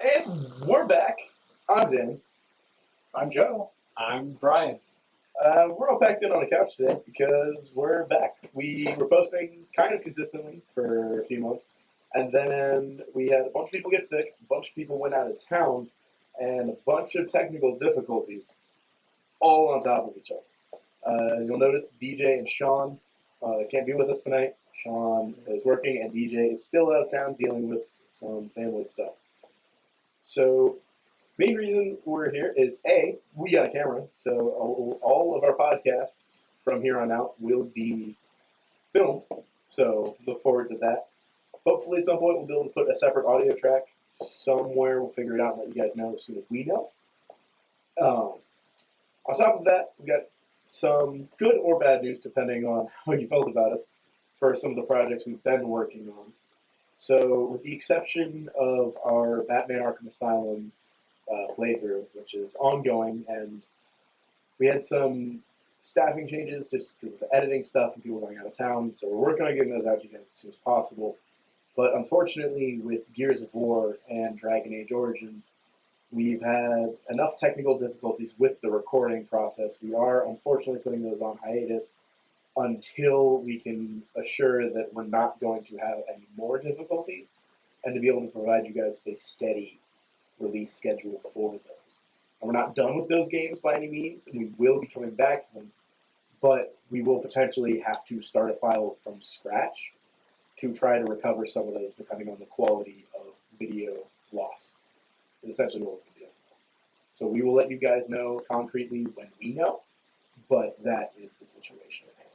And we're back. I'm Dan. I'm Joe. I'm Brian. We're all packed in on the couch today because we're back. We were posting kind of consistently for a few months, and then we had a bunch of people get sick, a bunch of people went out of town, and a bunch of technical difficulties all on top of each other. You'll notice DJ and Sean can't be with us tonight. Sean is working, and DJ is still out of town dealing with some family stuff. So main reason we're here is A, we got a camera, so all of our podcasts from here on out will be filmed, so look forward to that. Hopefully at some point we'll be able to put a separate audio track somewhere. We'll figure it out and let you guys know as soon as we know. On top of that, we got some good or bad news depending on how you felt about us for some of the projects we've been working on. So with the exception of our Batman Arkham Asylum playthrough, which is ongoing, and we had some staffing changes just because of the editing stuff and people going out of town, so we're working on getting those out to you guys as soon as possible. But unfortunately, with Gears of War and Dragon Age Origins, we've had enough technical difficulties with the recording process. We are unfortunately putting those on hiatus until we can assure that we're not going to have any more difficulties and to be able to provide you guys a steady release schedule for those. And we're not done with those games by any means, and we will be coming back to them, but we will potentially have to start a file from scratch to try to recover some of those depending on the quality of video loss. Is essentially what we're doing. So we will let you guys know concretely when we know, but that is the situation at hand.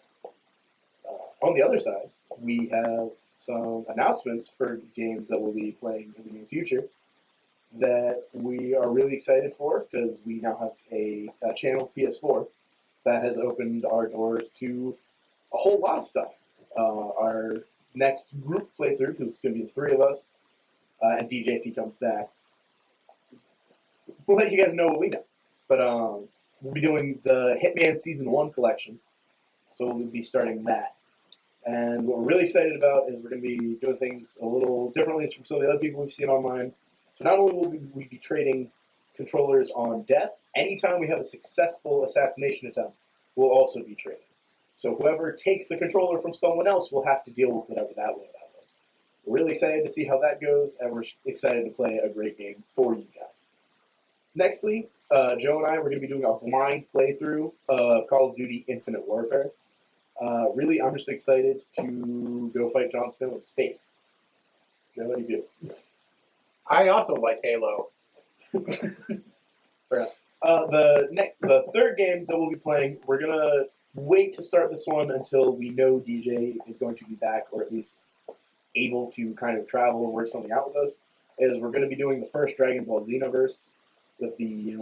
On the other side, we have some announcements for games that we'll be playing in the near future that we are really excited for because we now have a channel PS4 that has opened our doors to a whole lot of stuff. Our next group playthrough, because it's going to be the three of us, and DJ if he comes back, we'll let you guys know what we know. But we'll be doing the Hitman Season 1 collection, so we'll be starting that. And what we're really excited about is we're going to be doing things a little differently from some of the other people we've seen online. So not only will we be trading controllers on death, anytime we have a successful assassination attempt, we'll also be trading. So whoever takes the controller from someone else will have to deal with whatever that loadout is. We're really excited to see how that goes, and we're excited to play a great game for you guys. Nextly, Joe and I, we're going to be doing a blind playthrough of Call of Duty Infinite Warfare. Really, I'm just excited to go fight Jon Snow in space. Joe, what do you do? I also like Halo. The third game that we'll be playing, we're going to wait to start this one until we know DJ is going to be back, or at least able to kind of travel and work something out with us, is we're going to be doing the first Dragon Ball Xenoverse with the,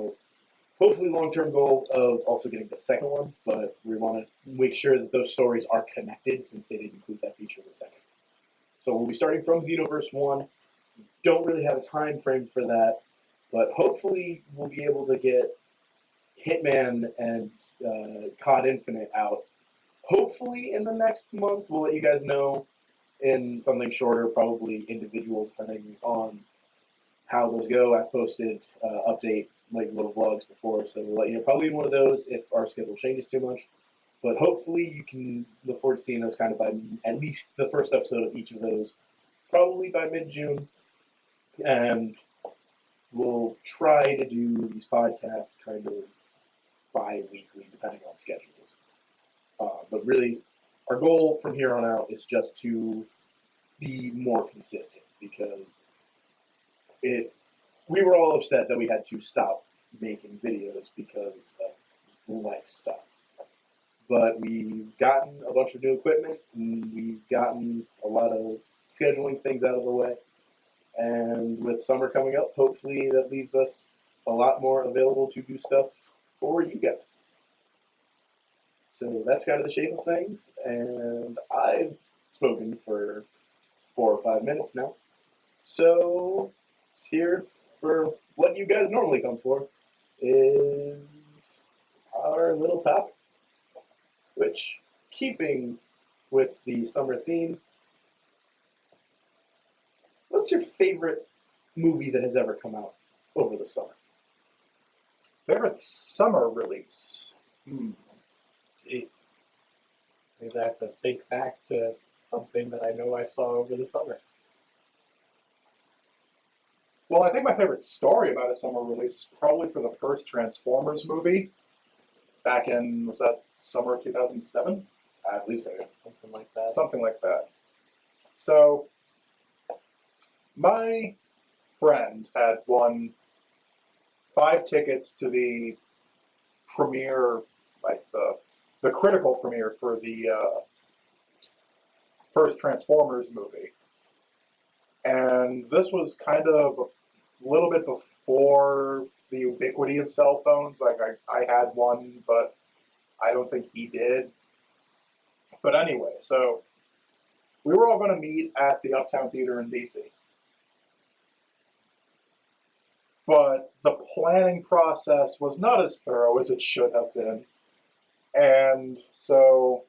hopefully long-term goal of also getting the second one, but we want to make sure that those stories are connected since they didn't include that feature in the second. So we'll be starting from Xenoverse 1. Don't really have a time frame for that, but hopefully we'll be able to get Hitman and COD Infinite out. Hopefully in the next month. We'll let you guys know in something shorter, probably individual, depending on how those go. I've posted update like little vlogs before, so we'll let you know probably in one of those if our schedule changes too much. But hopefully you can look forward to seeing those kind of by at least the first episode of each of those, probably by mid-June. And we'll try to do these podcasts kind of bi-weekly, depending on schedules. But really, our goal from here on out is just to be more consistent because we were all upset that we had to stop making videos because of life stuff. But we've gotten a bunch of new equipment, and we've gotten a lot of scheduling things out of the way. And with summer coming up, hopefully that leaves us a lot more available to do stuff for you guys. So that's kind of the shape of things, and I've spoken for 4 or 5 minutes now. So here for what you guys normally come for is our little topics, which, keeping with the summer theme, what's your favorite movie that has ever come out over the summer? Favorite summer release? Gee, maybe I have to think back to something that I know I saw over the summer. Well, I think my favorite story about a summer release is probably for the first Transformers movie back in, was that summer of 2007? I believe so. Something like that. Something like that. So, my friend had won 5 tickets to the premiere, like the critical premiere for the first Transformers movie. And this was kind of a little bit before the ubiquity of cell phones. Like, I had one, but I don't think he did. But anyway, so we were all going to meet at the Uptown Theater in DC. But the planning process was not as thorough as it should have been. And so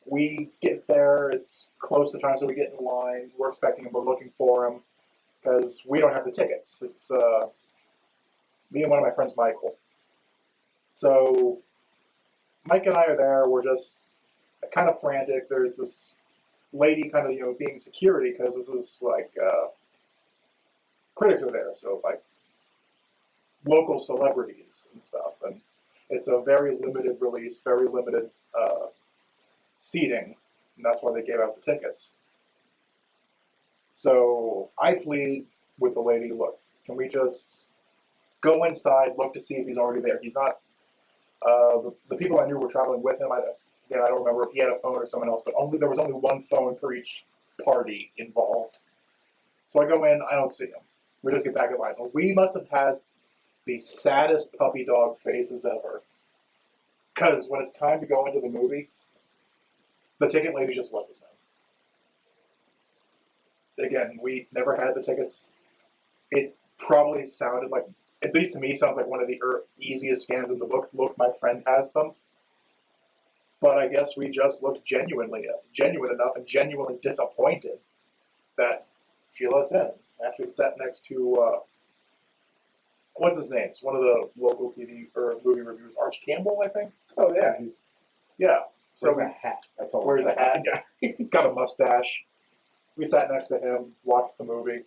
we get there, it's close to time, so we get in line. We're expecting him, we're looking for him, because we don't have the tickets. It's me and one of my friends, Michael. So Mike and I are there, we're just kind of frantic. There's this lady kind of, being security, because this is like, critics are there, so like local celebrities and stuff. And it's a very limited release, very limited seating, and that's why they gave out the tickets. So I plead with the lady, look, can we just go inside, look to see if he's already there? He's not, the people I knew were traveling with him. Again, I don't remember if he had a phone or someone else, but there was only one phone for each party involved. So I go in, I don't see him. We just get back in line. Well, we must have had the saddest puppy dog faces ever. Because when it's time to go into the movie, the ticket lady just let us in. Again, we never had the tickets. It probably sounded like, at least to me, sounds like one of the easiest scans in the book. Look, my friend has them. But I guess we just looked genuine enough and genuinely disappointed that she let us in. Actually sat next to, what's his name? It's one of the local TV or movie reviewers, Arch Campbell, I think. Oh yeah, Yeah. So wears a hat. wears a hat. He's got a mustache. We sat next to him, watched the movie.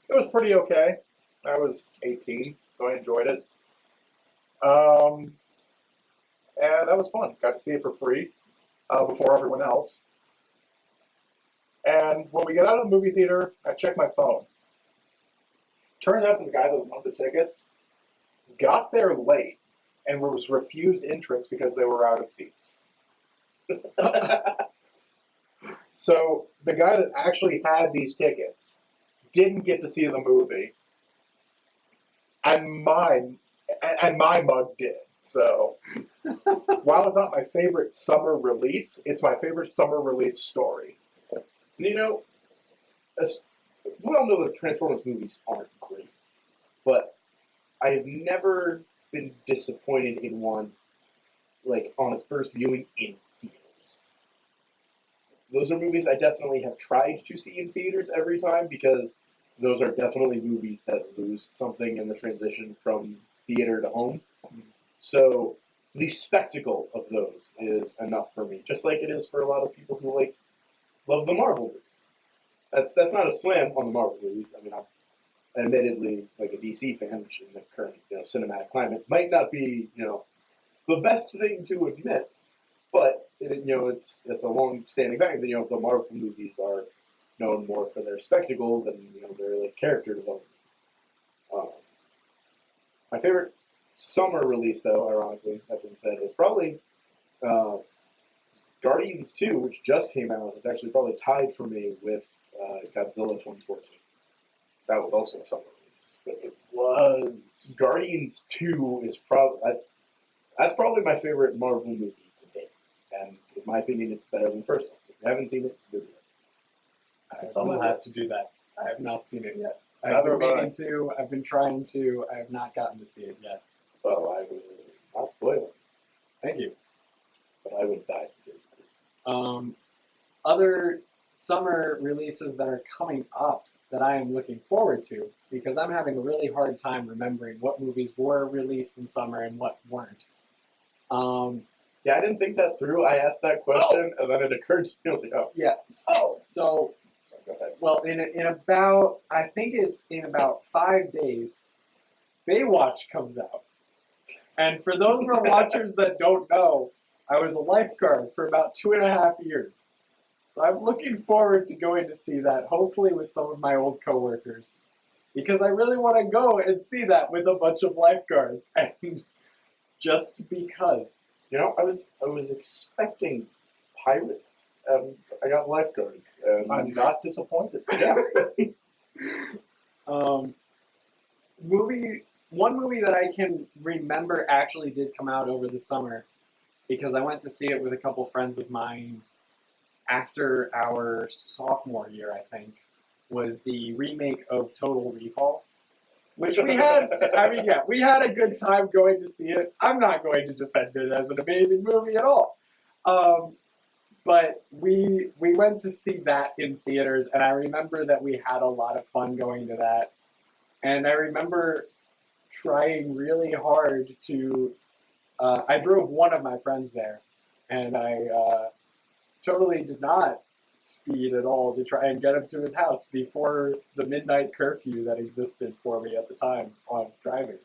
It was pretty okay. I was 18, so I enjoyed it. And that was fun. Got to see it for free before everyone else. And when we get out of the movie theater, I check my phone. Turns out the guy that won the tickets got there late and was refused entrance because they were out of seats. So the guy that actually had these tickets didn't get to see the movie, and my mug did. So while it's not my favorite summer release, it's my favorite summer release story. We all know that Transformers movies aren't great, but I've never been disappointed in one, like, on its first viewing in theaters. Those are movies I definitely have tried to see in theaters every time, because those are definitely movies that lose something in the transition from theater to home. So the spectacle of those is enough for me, just like it is for a lot of people who love the Marvel movies. That's not a slam on the Marvel movies. I mean, I'm admittedly like a DC fan, which in the current cinematic climate might not be the best thing to admit, but it's a long-standing fact that the Marvel movies are known more for their spectacle than their character development. My favorite summer release, though, ironically, that being said, is probably Guardians 2, which just came out. It's actually probably tied for me with Godzilla 2014. That was also a summer release. But it was Guardians 2 is probably that's probably my favorite Marvel movie to date, and in my opinion, it's better than the first one. So if you haven't seen it, do it. I'm gonna have to do that. I have not seen it yet. Neither I've been have I. meaning to. I've been trying to. I have not gotten to see it yet. Well, I will not spoil it, Thank you. but I would die to do it. Other summer releases that are coming up that I am looking forward to because I'm having a really hard time remembering what movies were released in summer and what weren't. Yeah, I didn't think that through. I asked that question, and then it occurred to me. I was like, oh. Yeah. So Go ahead. well, in about I think it's in about 5 days, Baywatch comes out. And for those of our watchers that don't know, I was a lifeguard for about 2.5 years. So I'm looking forward to going to see that, hopefully with some of my old coworkers. Because I really want to go and see that with a bunch of lifeguards. And just because. You know, I was expecting pirates, and I got lifeguards. And I'm not disappointed. Yeah. One movie that I can remember actually did come out over the summer because I went to see it with a couple friends of mine after our sophomore year, I think, was the remake of Total Recall, which we had, we had a good time going to see it. I'm not going to defend it as an amazing movie at all. But we went to see that in theaters, and I remember that we had a lot of fun going to that. And I remember trying really hard to, I drove one of my friends there, and I totally did not speed at all to try and get him to his house before the midnight curfew that existed for me at the time on driving.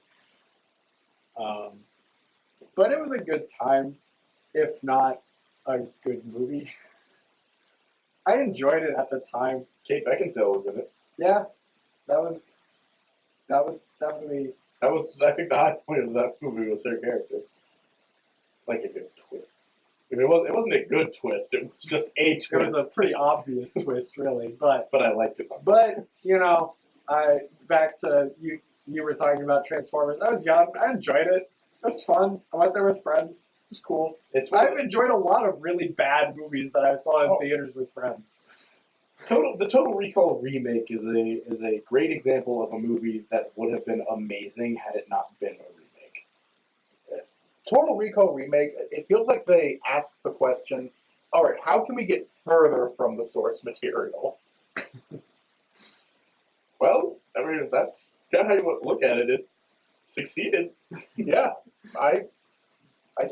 But it was a good time, if not a good movie. I enjoyed it at the time. Kate Beckinsale was in it. Yeah, that was definitely. I think the high point of that movie was her character. Like a good twist. I mean, it wasn't a good twist. It was just a twist. It was a pretty obvious twist, really, but I liked it. But back to you. You were talking about Transformers. I was young. I enjoyed it. It was fun. I went there with friends. It was cool. I've enjoyed a lot of really bad movies that I saw in theaters with friends. The Total Recall remake is a great example of a movie that would have been amazing had it not been a remake. Total Recall remake, it feels like they asked the question, all right, how can we get further from the source material? Well, I mean, if that's kind of how you look at it. It succeeded. Yeah, I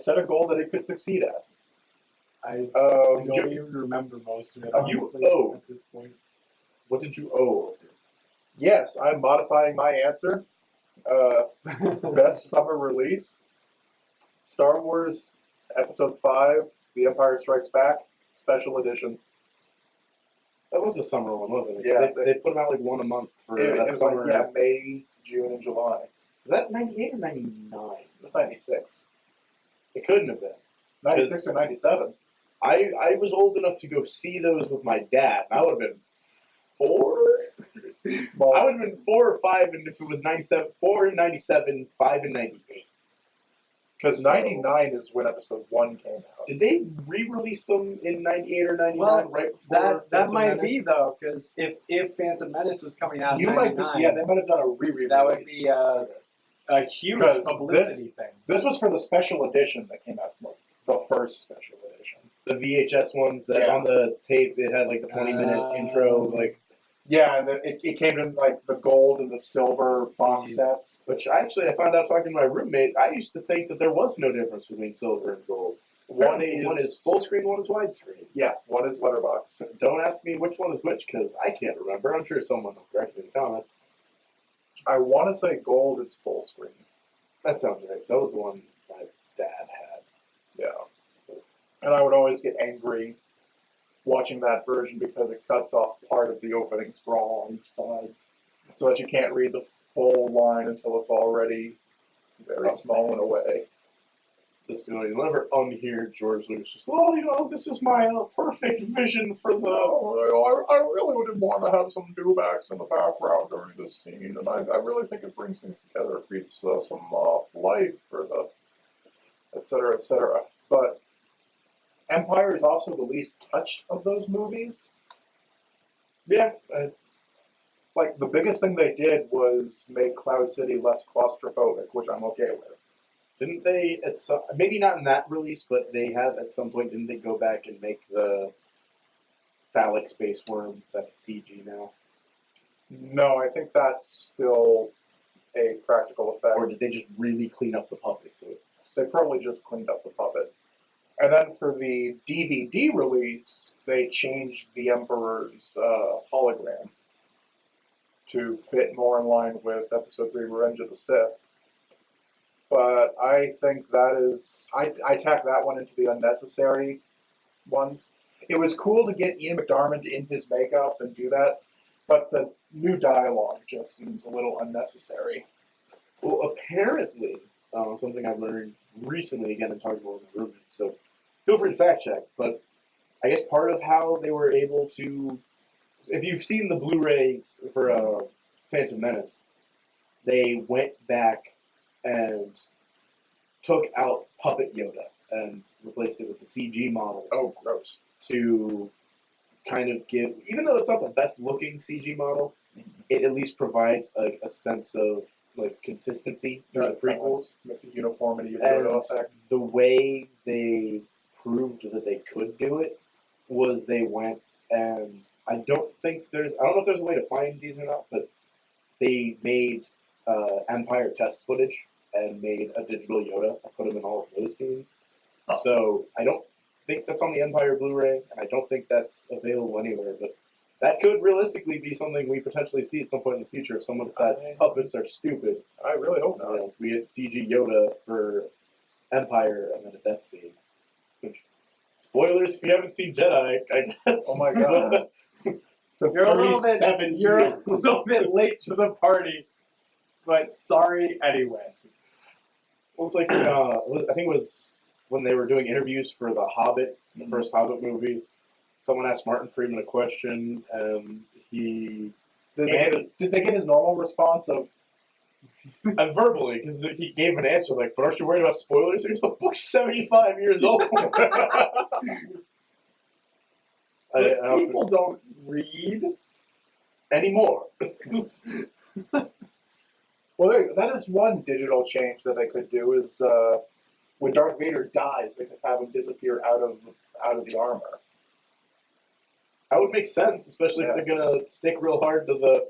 set a goal that it could succeed at. I don't even remember most of it. You at this point. What did you owe? Yes, I'm modifying my answer. Best summer release, Star Wars Episode 5, The Empire Strikes Back, Special Edition. That was a summer one, wasn't it? Yeah. They put them out like one a month for It that was summer. like, May, June, and July. Was that 98 or 99? It was 96. It couldn't have been. 96 or 97. I was old enough to go see those with my dad. I would have been 4. Well, I would have been 4 or 5, and if it was 97, 4 in 97, 5 in 98. Because 99 is when Episode 1 came out. Did they re-release them in 98 or 99 Well, right before that might Menace? be, though, because if Phantom Menace was coming out in You might 99, be, yeah, they might have done a re-release. that would be a huge publicity thing. This was for the special edition that came out, like, the first special edition. The VHS ones that on the tape, it had like the 20-minute intro, like. Yeah, and it came in like the gold and the silver box sets. Which I found out talking to my roommate. I used to think that there was no difference between silver and gold. One is full screen, one is widescreen. Yeah, one is letterbox. Don't ask me which one is which because I can't remember. I'm sure someone will correct me in the comments. I want to say gold is full screen. That sounds right. That was the one my dad had. Yeah. And I would always get angry watching that version because it cuts off part of the opening scroll on each side, so that you can't read the full line until it's already very small and away. You'll never unhear George Lucas just, well, this is my perfect vision for the... I really didn't want to have some dewbacks in the background during this scene, and I really think it brings things together. It creates some life for the et cetera, but Empire is also the least touched of those movies. Yeah. Like, the biggest thing they did was make Cloud City less claustrophobic, which I'm okay with. Didn't they, maybe not in that release, but they have at some point, didn't they go back and make the phallic space worm that's CG now? No, I think that's still a practical effect. Or did they just really clean up the puppet? So They probably just cleaned up the puppet. And then for the DVD release, they changed the Emperor's hologram to fit more in line with Episode 3 Revenge of the Sith. But I think that is... I tack that one into the unnecessary ones. It was cool to get Ian McDiarmid in his makeup and do that, but the new dialogue just seems a little unnecessary. well, apparently, something I've learned recently, again, I'm talking about my roommates, so feel free to fact check, but I guess part of how they were able to, if you've seen the Blu-rays for Phantom Menace, they went back and took out Puppet Yoda and replaced it with the CG model. Oh, gross. To kind of give, even though it's not the best looking CG model, it at least provides a sense of like consistency to the prequels. Makes a uniformity of And Yoda effect. the way they proved that they could do it was they went and I don't know if there's a way to find these or not, but they made Empire test footage and made a digital Yoda and put him in all of those scenes. Oh. So I don't think that's on the Empire Blu-ray, and I don't think that's available anywhere, but that could realistically be something we potentially see at some point in the future if someone decides puppets are stupid. I really hope not. We get CG Yoda for Empire and then a death scene. Which, spoilers if you haven't seen Jedi, I guess. Oh my god. You're a little bit, 37 you're years. a little bit late to the party, but sorry anyway. Well, it's like, I think it was when they were doing interviews for The Hobbit, the first Hobbit movie, someone asked Martin Freeman a question, and he... Did they get his normal response of... verbally, because he gave an answer like, but aren't you worried about spoilers? He's the book's 75 years old. People don't read anymore. Well, that is one digital change that they could do is when Darth Vader dies, they could have him disappear out of the armor. That would make sense, especially if they're gonna stick real hard to the.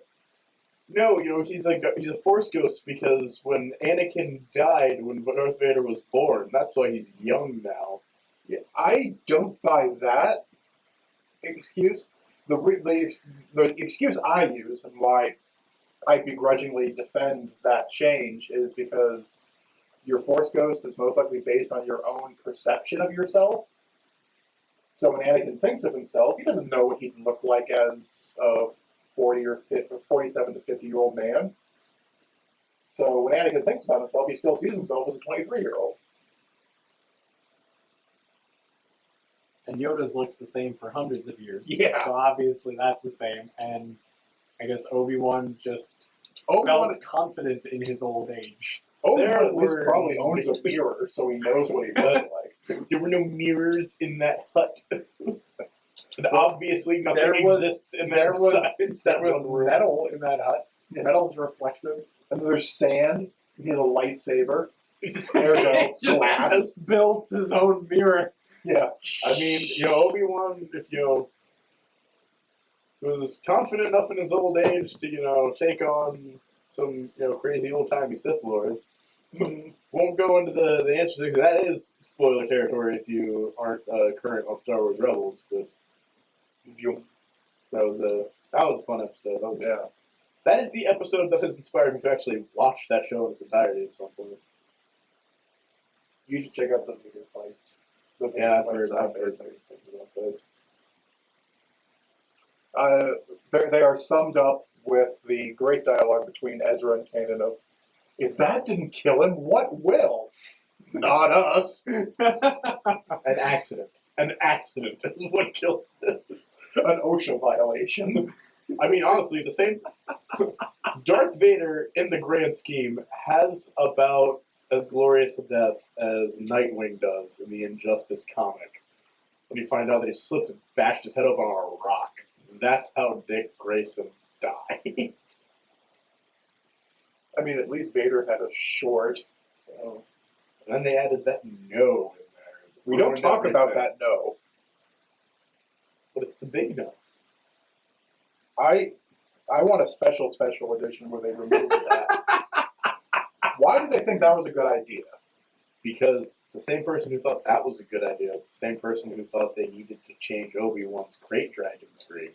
No, he's a Force ghost because when Anakin died, when Darth Vader was born, that's why he's young now. Yeah, I don't buy that excuse. The excuse I use and why I begrudgingly defend that change is because your Force ghost is most likely based on your own perception of yourself. So when Anakin thinks of himself, he doesn't know what he'd look like as a 47 to 50-year-old man. So when Anakin thinks about himself, he still sees himself as a 23-year-old. And Yoda's looked the same for hundreds of years. Yeah. So obviously that's the same. And I guess Obi-Wan just Obi-Wan felt confident in his old age. Obi-Wan at least probably owns a mirror, so he knows what he looks like. There were no mirrors in that hut. And obviously nothing exists in there that was one room. metal in that hut. Yeah. Metal's reflective. And there's sand. He has a lightsaber. Ergo, He just glass. built his own mirror. Yeah. I mean, Obi-Wan, if was confident enough in his old age to, take on some, crazy old-timey Sith Lords. Won't go into the answers. That is spoiler territory if you aren't current on Star Wars Rebels, but that was a fun episode. That is the episode that has inspired me to actually watch that show in its entirety at some point. You should check out the Vader fights. I've heard things about those. They are summed up with the great dialogue between Ezra and Kanan of, if that didn't kill him, what will? Not us. An accident. An accident is what killed him. An OSHA violation. I mean, honestly, the same. Darth Vader, in the grand scheme, has about as glorious a death as Nightwing does in the Injustice comic. When you find out that he slipped and bashed his head up on a rock. That's how Dick Grayson died. I mean, at least Vader had a short. So. And then they added that no in there. We don't talk about that no. But it's the big no. I want a special edition where they remove that. Why did they think that was a good idea? Because the same person who thought that was a good idea, the same person who thought they needed to change Obi-Wan's Great Dragon screen.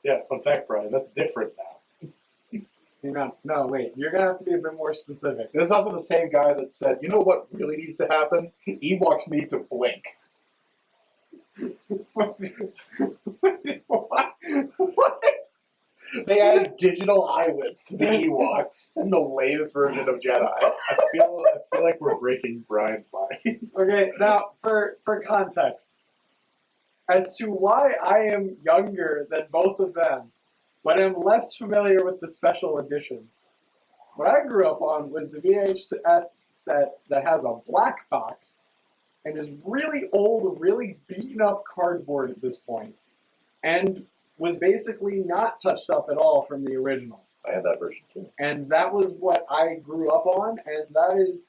Yeah, fun fact, Brian, that's different now. No, wait. You're gonna have to be a bit more specific. This is also the same guy that said, you know what really needs to happen? Ewoks need to blink. What? They added digital eyelids to the Ewoks in the latest version of Jedi. I feel like we're breaking Brian's mind. Okay, now for context, as to why I am younger than both of them, but am less familiar with the special editions. What I grew up on was the VHS set that has a black box and is really old, really beaten up cardboard at this point, and was basically not touched up at all from the originals. I had that version too. And that was what I grew up on, and that is,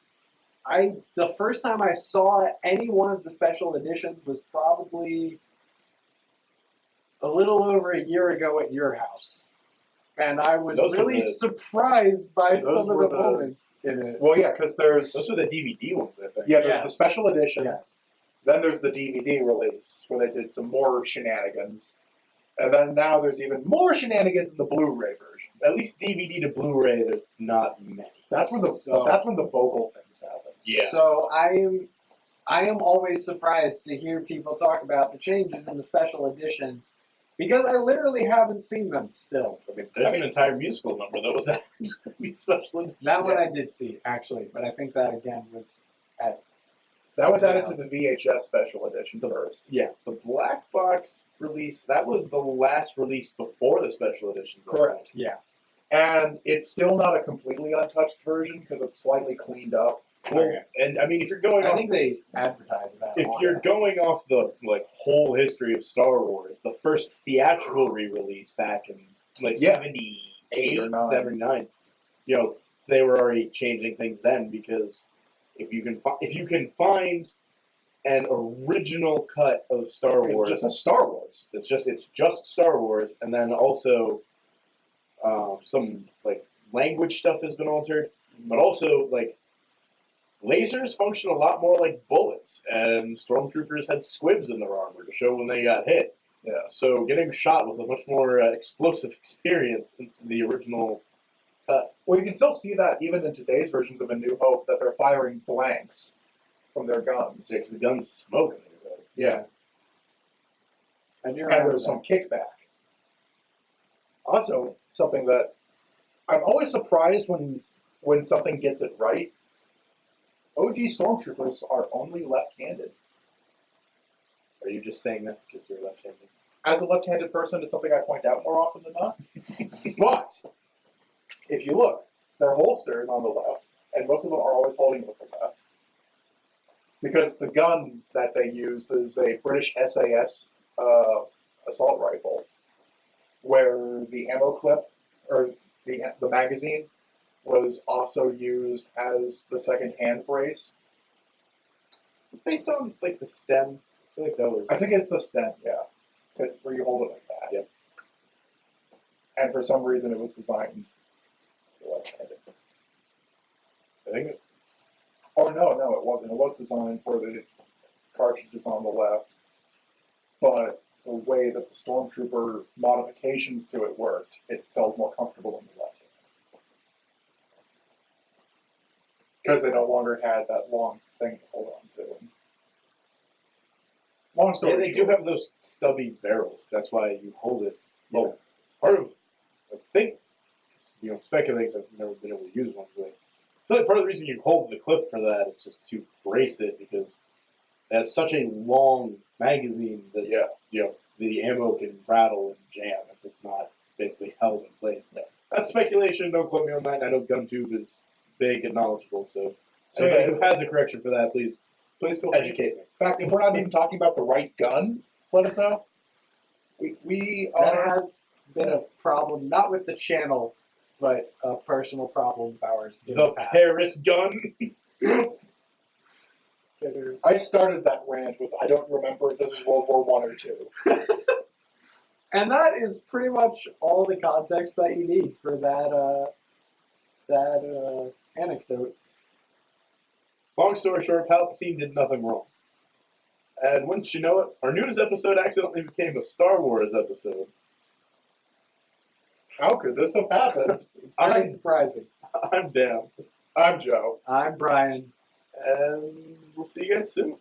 the first time I saw any one of the special editions was probably a little over a year ago at your house. And I was really surprised by some of the moments in it. Well, yeah, because Those were the DVD ones, I think. Yeah, there's the special edition. Yes. Then there's the DVD release where they did some more shenanigans. And then now there's even more shenanigans in the Blu-ray version. At least DVD to Blu-ray, there's not many. That's when the vocal things happen. Yeah. So I am always surprised to hear people talk about the changes in the special edition, because I literally haven't seen them still. I mean, there's an entire musical number that was added to the special edition. That one I did see, actually, but I think that, again, was at... That was added to the VHS special edition first. Yeah, the black box release, that was the last release before the special edition. Correct. Yeah. And it's still not a completely untouched version because it's slightly cleaned up. Well, and I mean, if you're going I off, think they advertised that. if you're going off the whole history of Star Wars, the first theatrical re-release back in 78 or 79, you know, they were already changing things then, because if you can find an original cut of Star Wars, it's just a Star Wars. It's just Star Wars, and then also some language stuff has been altered, but also lasers function a lot more like bullets, and stormtroopers had squibs in their armor to show when they got hit. Yeah. So getting shot was a much more explosive experience than the original cut. Well, you can still see that even in today's versions of A New Hope, that they're firing blanks from their guns. Yeah, 'cause the guns smoke. Yeah. And there's some kickback. Also, something that I'm always surprised when something gets it right. OG stormtroopers are only left-handed. Are you just saying that because you're left-handed? As a left-handed person, it's something I point out more often than not. But if you look, their holster is on the left, and most of them are always holding with the left. Because the gun that they used is a British SAS assault rifle, where the ammo clip, or the magazine, was also used as the second hand brace. Based on the stem, I feel like that was. I think it's the stem, yeah, where you hold it like that. Yep. And for some reason, it was designed for left-handed. I think it. Oh no, it wasn't. It was designed for the cartridges on the left, but the way that the Stormtrooper modifications to it worked, it felt more comfortable in the left. Because they no longer had that long thing to hold on to. Long story Yeah, they do have those stubby barrels. That's why you hold it. Well, part of, I think, speculating, I've never been able to use one, but I feel like part of the reason you hold the clip for that is just to brace it, because it has such a long magazine that the ammo can rattle and jam if it's not basically held in place. Yeah. That's speculation. Don't quote me on that. I know GunTube is big and knowledgeable, so anybody who has a correction for that, please feel educate me. In fact, if we're not even talking about the right gun, let us know. We That are. has been a problem, not with the channel, but a personal problem of ours. The Paris gun. consider. I started that rant with, I don't remember if this is World War I or II. And that is pretty much all the context that you need for that anecdote. Long story short, Palpatine did nothing wrong. And wouldn't you know it, our news episode accidentally became a Star Wars episode. How could this have happened? Very surprising. I'm Dan. I'm Joe. I'm Brian. And we'll see you guys soon.